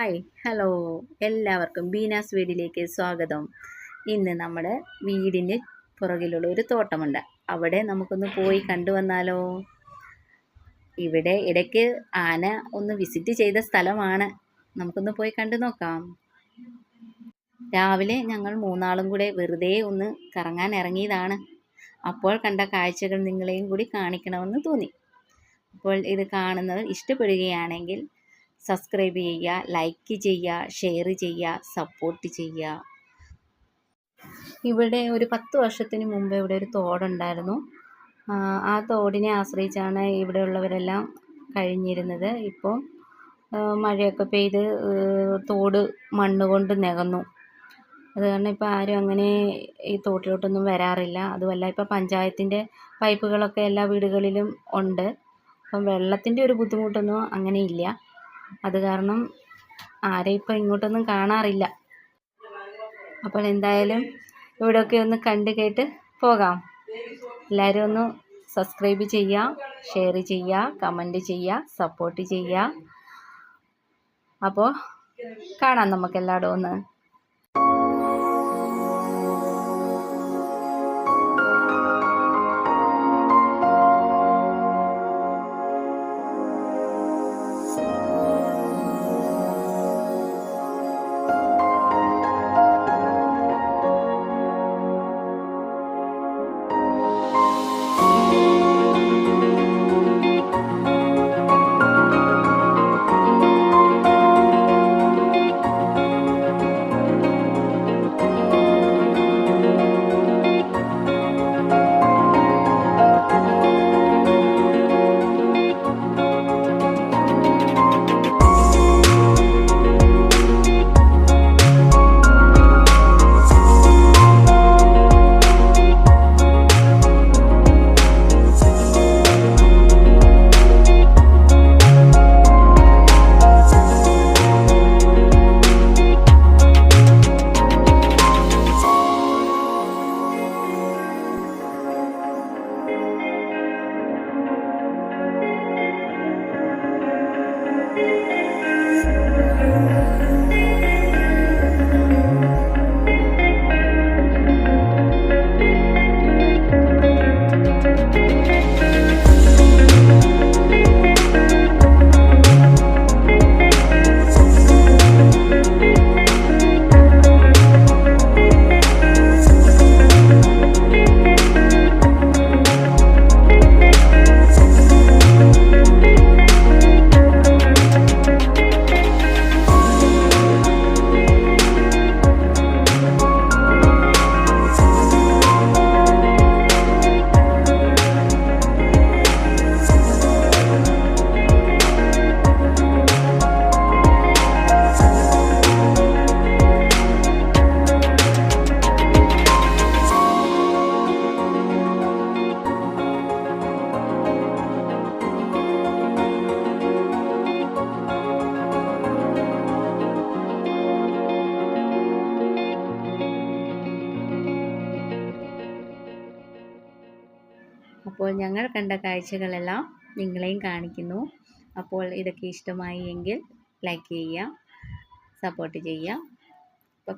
Hi hello എല്ലാവർക്കും ബീനാസ് വീടിലേക്ക് സ്വാഗതം. ഇന്ന് നമ്മുടെ വീടിന് പുറകിലുള്ള ഒരു തോട്ടമുണ്ട്. അവിടെ നമുക്കൊന്ന് പോയി കണ്ടുവന്നാലോ. ഇവിടെ ഇടയ്ക്ക് ആന ഒന്ന് വിസിറ്റ് ചെയ്ത സ്ഥലമാണ്. നമുക്കൊന്ന് പോയി കണ്ടു നോക്കാം. രാവിലെ ഞങ്ങൾ മൂന്നാളും കൂടെ വെറുതെ ഒന്ന് കറങ്ങാൻ ഇറങ്ങിയതാണ്. അപ്പോൾ കണ്ട കാഴ്ചകൾ നിങ്ങളെയും കൂടി കാണിക്കണമെന്ന് തോന്നി. അപ്പോൾ ഇത് കാണുന്നവർ ഇഷ്ടപ്പെടുകയാണെങ്കിൽ സബ്സ്ക്രൈബ് ചെയ്യുക, ലൈക്ക് ചെയ്യുക, ഷെയർ ചെയ്യുക, സപ്പോർട്ട് ചെയ്യുക. ഇവിടെ ഒരു 10 വർഷത്തിന് മുമ്പ് ഇവിടെ ഒരു തോടുണ്ടായിരുന്നു. ആ തോടിനെ ആശ്രയിച്ചാണ് ഇവിടെയുള്ളവരെല്ലാം കഴിഞ്ഞിരുന്നത്. ഇപ്പോൾ മഴയൊക്കെ പെയ്ത് തോട് മണ്ണ് കൊണ്ട് നികന്നു. അത് കാരണം ഇപ്പോൾ ആരും അങ്ങനെ ഈ തോട്ടിലോട്ടൊന്നും വരാറില്ല. അതുമല്ല ഇപ്പോൾ പഞ്ചായത്തിൻ്റെ പൈപ്പുകളൊക്കെ എല്ലാ വീടുകളിലും ഉണ്ട്. അപ്പം വെള്ളത്തിൻ്റെ ഒരു ബുദ്ധിമുട്ടൊന്നും അങ്ങനെ ഇല്ല. അത് കാരണം ആരെയും ഇപ്പം ഇങ്ങോട്ടൊന്നും കാണാറില്ല. അപ്പോൾ എന്തായാലും ഇവിടെയൊക്കെ ഒന്ന് കണ്ട് കേട്ട് പോകാം. എല്ലാവരും ഒന്ന് സബ്സ്ക്രൈബ് ചെയ്യുക, ഷെയർ ചെയ്യുക, കമൻറ്റ് ചെയ്യുക, സപ്പോർട്ട് ചെയ്യുക. അപ്പോൾ കാണാം നമുക്കെല്ലായിടും ഒന്ന്. അപ്പോൾ ഞങ്ങൾ കണ്ട കാഴ്ചകളെല്ലാം നിങ്ങളെയും കാണിക്കുന്നു. അപ്പോൾ ഇതൊക്കെ ഇഷ്ടമായി എങ്കിൽ ലൈക്ക് ചെയ്യുക, സപ്പോർട്ട് ചെയ്യുക. അപ്പോൾ